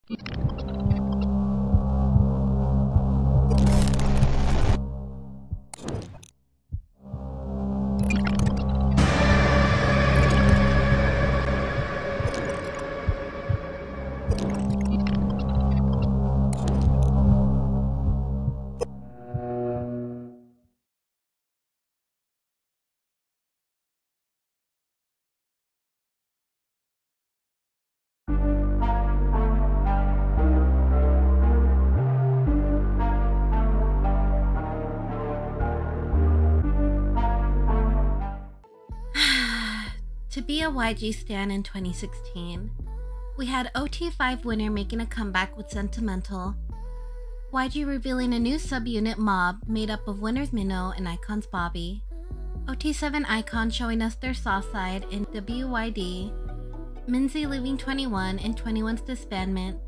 To be a YG stan in 2016, we had OT5 winner making a comeback with Sentimental, YG revealing a new subunit Mob made up of winners Minho and Icon's Bobby, OT7 Icon showing us their soft side in WYD, Minzy leaving 21 and 21's disbandment,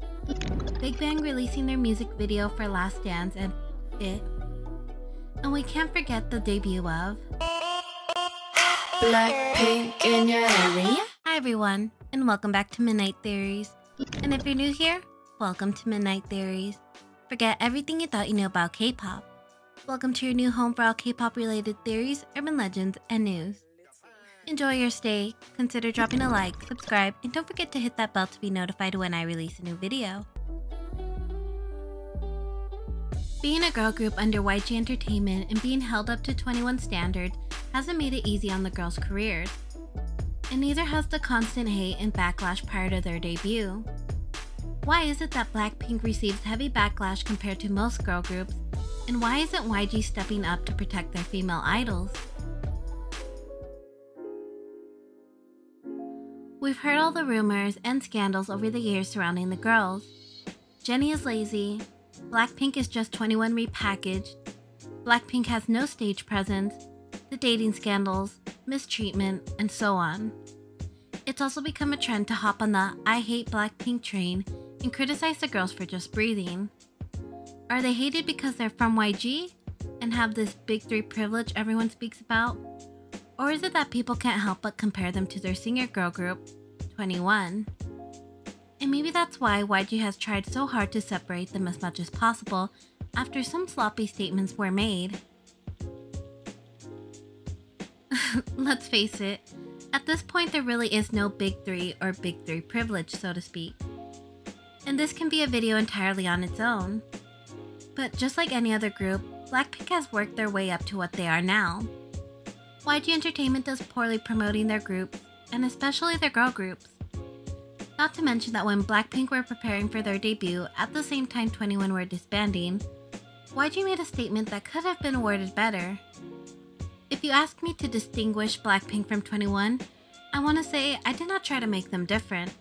Big Bang releasing their music video for Last Dance and It, and we can't forget the debut of Blackpink in your area. Hi everyone, and welcome back to Midnight Theories. And if you're new here, welcome to Midnight Theories. Forget everything you thought you knew about K-pop. Welcome to your new home for all K-pop related theories, urban legends, and news. Enjoy your stay, consider dropping a like, subscribe, and don't forget to hit that bell to be notified when I release a new video. Being a girl group under YG Entertainment and being held up to 21 standard hasn't made it easy on the girls' careers, and neither has the constant hate and backlash prior to their debut. Why is it that Blackpink receives heavy backlash compared to most girl groups, and why isn't YG stepping up to protect their female idols? We've heard all the rumors and scandals over the years surrounding the girls. Jennie Is Lazy, Blackpink is just 21 repackaged, Blackpink has no stage presence, the dating scandals, mistreatment, and so on. It's also become a trend to hop on the I hate Blackpink train and criticize the girls for just breathing. Are they hated because they're from YG and have this big three privilege everyone speaks about? Or is it that people can't help but compare them to their senior girl group, 21? And maybe that's why YG has tried so hard to separate them as much as possible after some sloppy statements were made. Let's face it, at this point there really is no big three or big three privilege, so to speak. And this can be a video entirely on its own. But just like any other group, Blackpink has worked their way up to what they are now. YG Entertainment does poorly promoting their groups, and especially their girl groups. Not to mention that when Blackpink were preparing for their debut at the same time 21 were disbanding, YG made a statement that could have been worded better. If you ask me to distinguish Blackpink from 21, I want to say I did not try to make them different.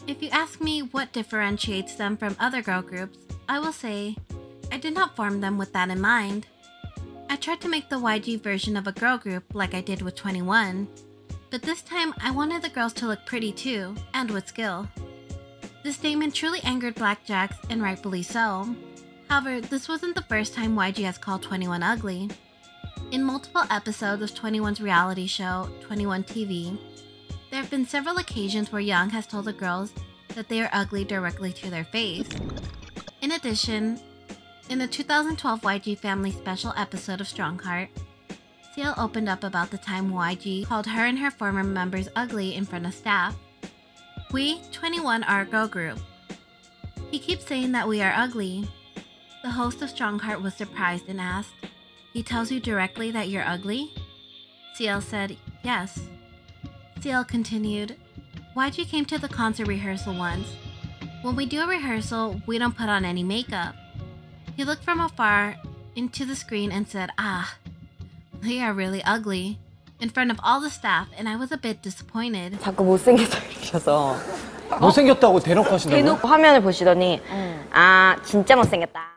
If you ask me what differentiates them from other girl groups, I will say I did not form them with that in mind. I tried to make the YG version of a girl group like I did with 21. But this time, I wanted the girls to look pretty too, and with skill. This statement truly angered Blackjacks, and rightfully so. However, this wasn't the first time YG has called 21 ugly. In multiple episodes of 21's reality show, 21 TV, there have been several occasions where Young has told the girls that they are ugly directly to their face. In addition, in the 2012 YG Family Special episode of Strongheart, CL opened up about the time YG called her and her former members ugly in front of staff. We, 21, are a girl group. He keeps saying that we are ugly. The host of Strongheart was surprised and asked, "He tells you directly that you're ugly?" CL said, "Yes." CL continued, "YG came to the concert rehearsal once. When we do a rehearsal, we don't put on any makeup. He looked from afar into the screen and said, 'Ah, they are really ugly,' in front of all the staff, and I was a bit disappointed." 자꾸 못생겨서 이러셔서 못생겼다고 대놓고 하신다고요? 대놓고 화면을 보시더니 아 진짜 못생겼다.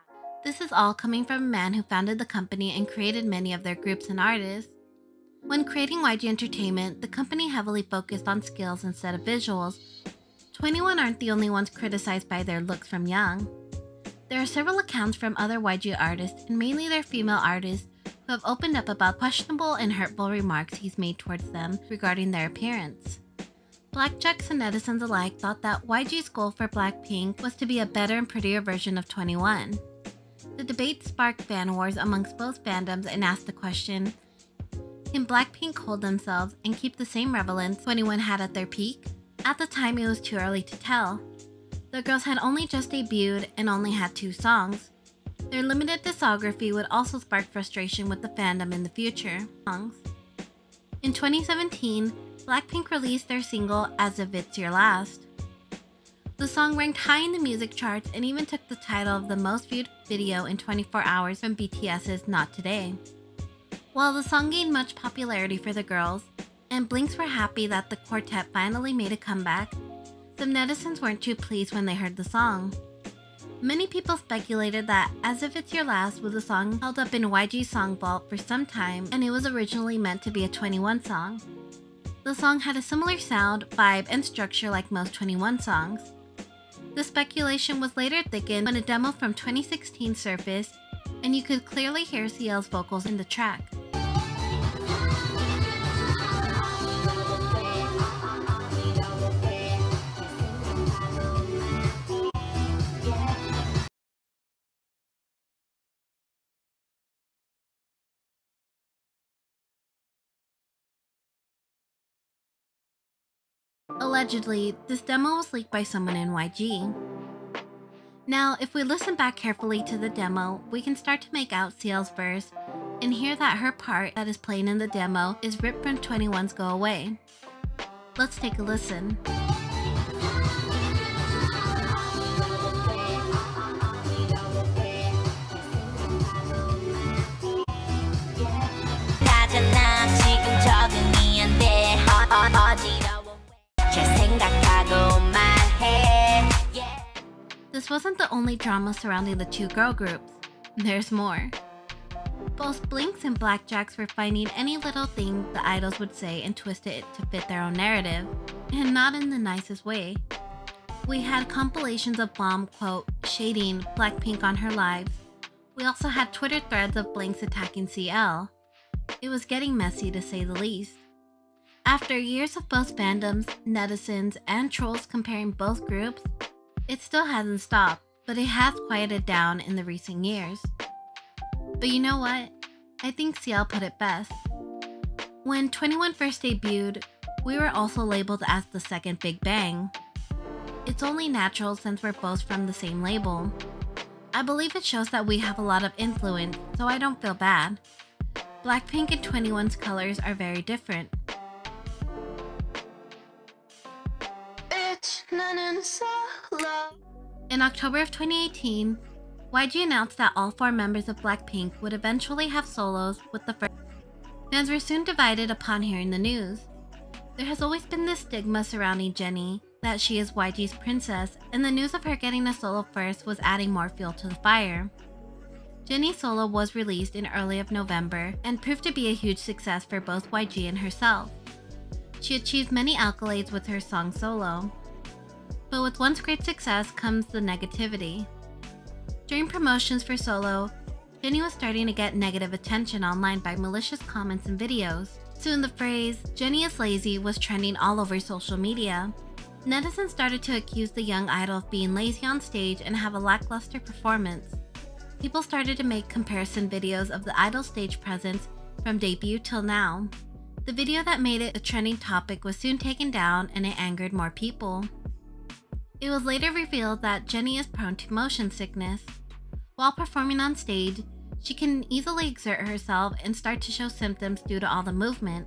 This is all coming from a man who founded the company and created many of their groups and artists. When creating YG Entertainment, the company heavily focused on skills instead of visuals. 21 aren't the only ones criticized by their looks from Young. There are several accounts from other YG artists, and mainly their female artists, who have opened up about questionable and hurtful remarks he's made towards them regarding their appearance. Blackjacks and netizens alike thought that YG's goal for Blackpink was to be a better and prettier version of 21. The debate sparked fan wars amongst both fandoms and asked the question, can Blackpink hold themselves and keep the same relevance 21 had at their peak? At the time, it was too early to tell. The girls had only just debuted and only had 2 songs. Their limited discography would also spark frustration with the fandom in the future. In 2017, Blackpink released their single As If It's Your Last. The song ranked high in the music charts and even took the title of the most viewed video in 24 hours from BTS's Not Today. While the song gained much popularity for the girls, and Blinks were happy that the quartet finally made a comeback, some netizens weren't too pleased when they heard the song. Many people speculated that As If It's Your Last was a song held up in YG's song vault for some time, and it was originally meant to be a 21 song. The song had a similar sound, vibe, and structure like most 21 songs. The speculation was later thickened when a demo from 2016 surfaced, and you could clearly hear CL's vocals in the track. Allegedly, this demo was leaked by someone in YG. Now, if we listen back carefully to the demo, we can start to make out CL's verse and hear that her part that is playing in the demo is ripped from 21's Go Away. Let's take a listen. This wasn't the only drama surrounding the 2 girl groups. There's more. Both Blinks and Blackjacks were finding any little thing the idols would say and twisted it to fit their own narrative, and not in the nicest way. We had compilations of Bomb, quote, shading Blackpink on her lives. We also had Twitter threads of Blinks attacking CL. It was getting messy to say the least. After years of both fandoms, netizens, and trolls comparing both groups, it still hasn't stopped, but it has quieted down in the recent years. But you know what? I think CL put it best. When 21 first debuted, we were also labeled as the second Big Bang. It's only natural since we're both from the same label. I believe it shows that we have a lot of influence, so I don't feel bad. Blackpink and 21's colors are very different. In October of 2018, YG announced that all 4 members of Blackpink would eventually have solos with the first. Fans were soon divided upon hearing the news. There has always been this stigma surrounding Jennie, that she is YG's princess, and the news of her getting a solo first was adding more fuel to the fire. Jennie's solo was released in early of November and proved to be a huge success for both YG and herself. She achieved many accolades with her song Solo. But with one's great success comes the negativity. During promotions for Solo, Jennie was starting to get negative attention online by malicious comments and videos. Soon the phrase, "Jennie Is Lazy" was trending all over social media. Netizens started to accuse the young idol of being lazy on stage and have a lackluster performance. People started to make comparison videos of the idol's stage presence from debut till now. The video that made it a trending topic was soon taken down and it angered more people. It was later revealed that Jennie is prone to motion sickness. While performing on stage, she can easily exert herself and start to show symptoms due to all the movement.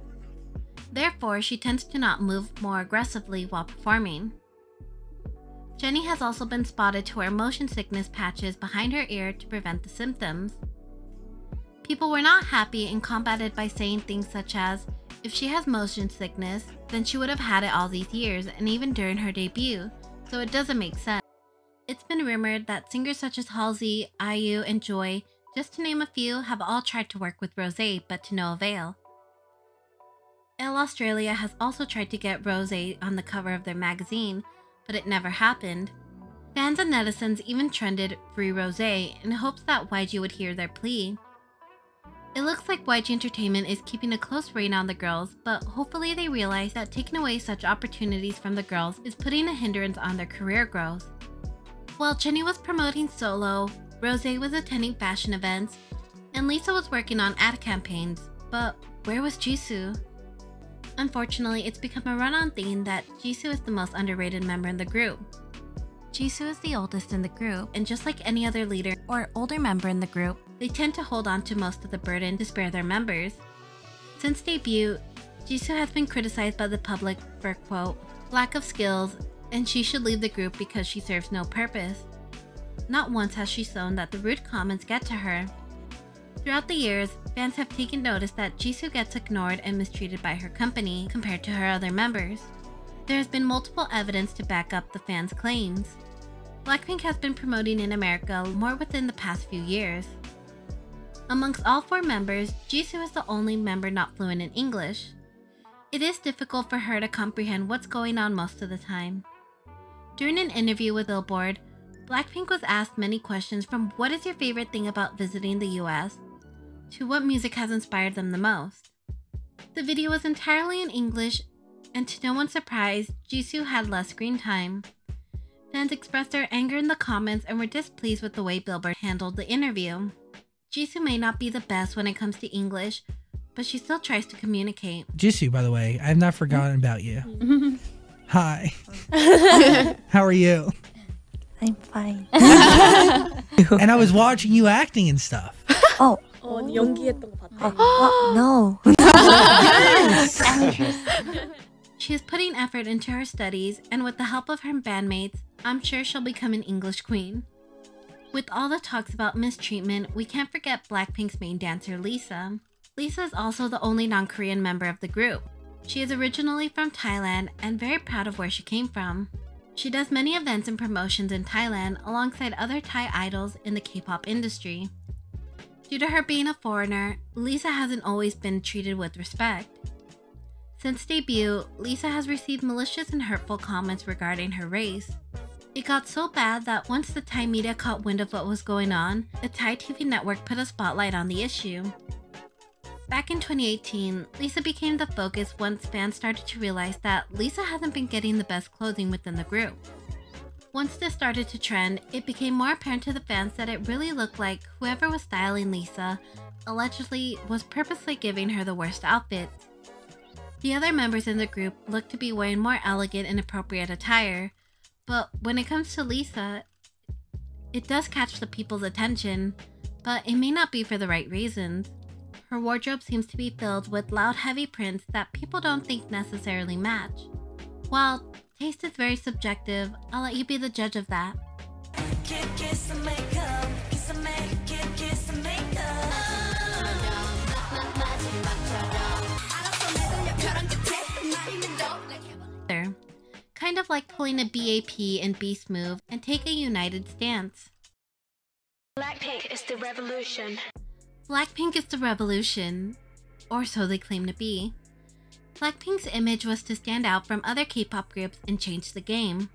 Therefore, she tends to not move more aggressively while performing. Jennie has also been spotted to wear motion sickness patches behind her ear to prevent the symptoms. People were not happy and combated by saying things such as, if she has motion sickness, then she would have had it all these years and even during her debut, so it doesn't make sense. It's been rumored that singers such as Halsey, IU, and Joy, just to name a few, have all tried to work with Rosé, but to no avail. Elle Australia has also tried to get Rosé on the cover of their magazine, but it never happened. Fans and netizens even trended Free Rosé in hopes that YG would hear their plea. It looks like YG Entertainment is keeping a close rein on the girls, but hopefully they realize that taking away such opportunities from the girls is putting a hindrance on their career growth. While Jennie was promoting solo, Rosé was attending fashion events, and Lisa was working on ad campaigns, but where was Jisoo? Unfortunately, it's become a run-on theme that Jisoo is the most underrated member in the group. Jisoo is the oldest in the group, and just like any other leader or older member in the group, they tend to hold on to most of the burden to spare their members. Since debut, Jisoo has been criticized by the public for, quote, lack of skills, and she should leave the group because she serves no purpose. Not once has she shown that the rude comments get to her. Throughout the years, fans have taken notice that Jisoo gets ignored and mistreated by her company compared to her other members. There has been multiple evidence to back up the fans' claims. Blackpink has been promoting in America more within the past few years. Amongst all 4 members, Jisoo is the only member not fluent in English. It is difficult for her to comprehend what's going on most of the time. During an interview with Billboard, Blackpink was asked many questions from what is your favorite thing about visiting the US to what music has inspired them the most. The video was entirely in English, and to no one's surprise, Jisoo had less screen time. Fans expressed their anger in the comments and were displeased with the way Billboard handled the interview. Jisoo may not be the best when it comes to English, but she still tries to communicate. Jisoo, by the way, I have not forgotten about you. Hi. How are you? I'm fine. And I was watching you acting and stuff. Oh. 언니 연기했던 거 봤대. No. She is putting effort into her studies, and with the help of her bandmates, I'm sure she'll become an English queen. With all the talks about mistreatment, we can't forget Blackpink's main dancer, Lisa. Lisa is also the only non-Korean member of the group. She is originally from Thailand and very proud of where she came from. She does many events and promotions in Thailand alongside other Thai idols in the K-pop industry. Due to her being a foreigner, Lisa hasn't always been treated with respect. Since debut, Lisa has received malicious and hurtful comments regarding her race. It got so bad that once the Thai media caught wind of what was going on, the Thai TV network put a spotlight on the issue. Back in 2018, Lisa became the focus once fans started to realize that Lisa hasn't been getting the best clothing within the group. Once this started to trend, it became more apparent to the fans that it really looked like whoever was styling Lisa allegedly was purposely giving her the worst outfits. The other members in the group looked to be wearing more elegant and appropriate attire, but when it comes to Lisa, it does catch the people's attention, but it may not be for the right reasons. Her wardrobe seems to be filled with loud, heavy prints that people don't think necessarily match. While taste is very subjective, I'll let you be the judge of that. Kind of like pulling a BAP and Beast move and take a united stance. Blackpink is the revolution. Blackpink is the revolution, or so they claim to be. Blackpink's image was to stand out from other K-pop groups and change the game.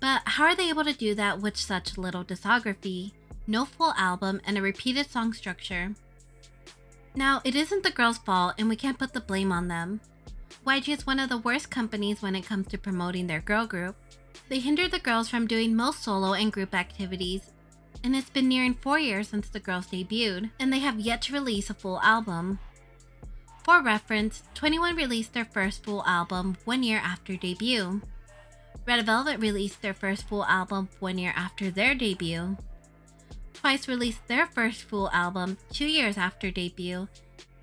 But how are they able to do that with such little discography, no full album, and a repeated song structure? Now, it isn't the girls' fault and we can't put the blame on them. YG is one of the worst companies when it comes to promoting their girl group. They hinder the girls from doing most solo and group activities, and it's been nearing 4 years since the girls debuted, and they have yet to release a full album. For reference, 21 released their first full album 1 year after debut. Red Velvet released their first full album 1 year after their debut. Twice released their first full album 2 years after debut,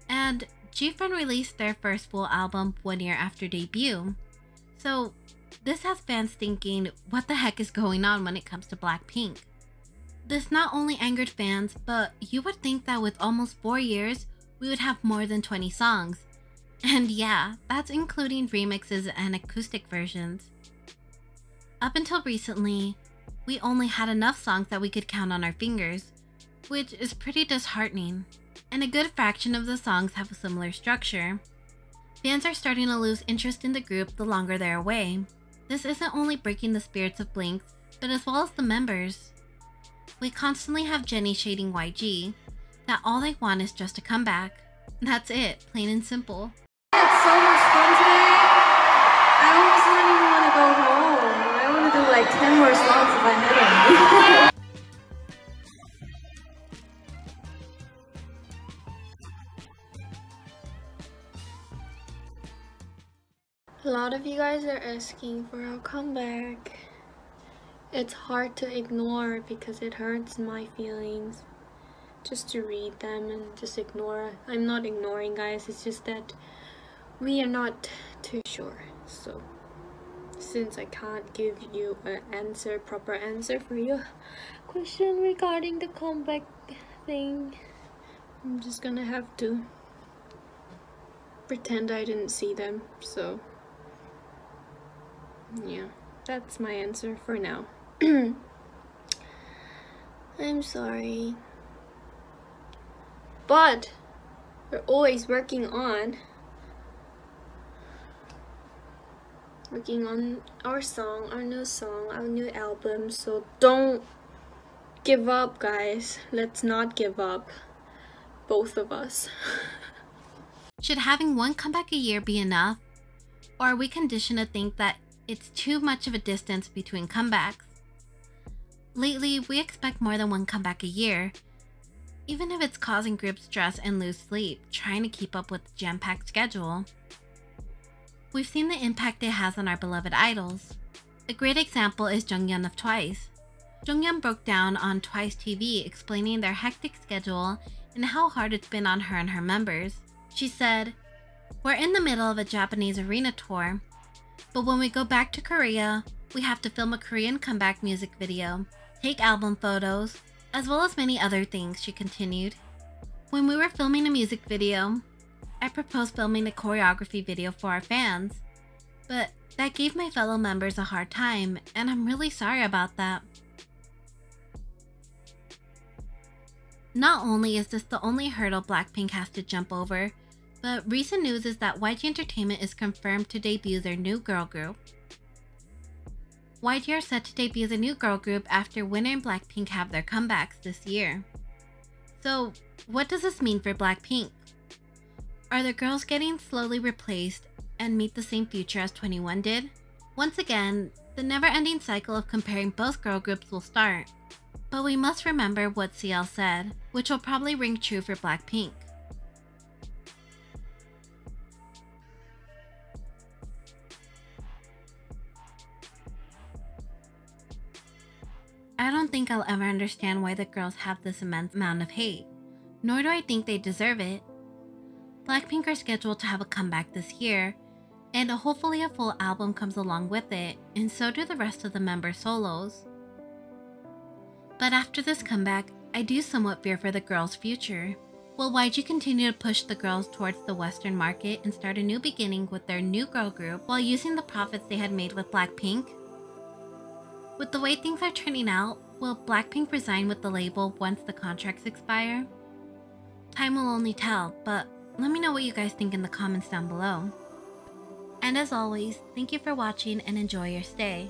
and G-Friend released their first full album 1 year after debut. So this has fans thinking, what the heck is going on when it comes to Blackpink? This not only angered fans, but you would think that with almost 4 years, we would have more than 20 songs. And yeah, that's including remixes and acoustic versions. Up until recently, we only had enough songs that we could count on our fingers, which is pretty disheartening. And a good fraction of the songs have a similar structure. Fans are starting to lose interest in the group the longer they're away. This isn't only breaking the spirits of Blink, but as well as the members. We constantly have Jennie shading YG, that all they want is just to come back. That's it, plain and simple. It's so much fun today. I almost don't even want to go home. I want to do like 10 more songs if I had it. A lot of you guys are asking for our comeback. It's hard to ignore because it hurts my feelings just to read them and just ignore. I'm not ignoring, guys, it's just that we are not too sure. So since I can't give you an proper answer for your question regarding the comeback thing, I'm just gonna have to pretend I didn't see them. So yeah, that's my answer for now. I'm sorry, but we're always working on our song, our new song, our new album. So don't give up, guys. Let's not give up, both of us. Should having one comeback a year be enough? Or are we conditioned to think that it's too much of a distance between comebacks? Lately, we expect more than one comeback a year, even if it's causing group stress and lose sleep trying to keep up with the jam-packed schedule. We've seen the impact it has on our beloved idols. A great example is Jungyeon of Twice. Jungyeon broke down on Twice TV explaining their hectic schedule and how hard it's been on her and her members. She said, "We're in the middle of a Japanese arena tour, but when we go back to Korea, we have to film a Korean comeback music video, take album photos, as well as many other things," she continued. "When we were filming a music video, I proposed filming a choreography video for our fans, but that gave my fellow members a hard time, and I'm really sorry about that." Not only is this the only hurdle Blackpink has to jump over, but recent news is that YG Entertainment is confirmed to debut their new girl group. YG are set to debut the new girl group after Winner and Blackpink have their comebacks this year. So, what does this mean for Blackpink? Are the girls getting slowly replaced and meet the same future as 21 did? Once again, the never-ending cycle of comparing both girl groups will start. But we must remember what CL said, which will probably ring true for Blackpink. I don't think I'll ever understand why the girls have this immense amount of hate, nor do I think they deserve it. Blackpink are scheduled to have a comeback this year, and hopefully a full album comes along with it, and so do the rest of the member solos. But after this comeback, I do somewhat fear for the girls' future. Will YG continue to push the girls towards the Western market and start a new beginning with their new girl group while using the profits they had made with Blackpink? With the way things are turning out, will Blackpink resign with the label once the contracts expire? Time will only tell, but let me know what you guys think in the comments down below. And as always, thank you for watching and enjoy your stay.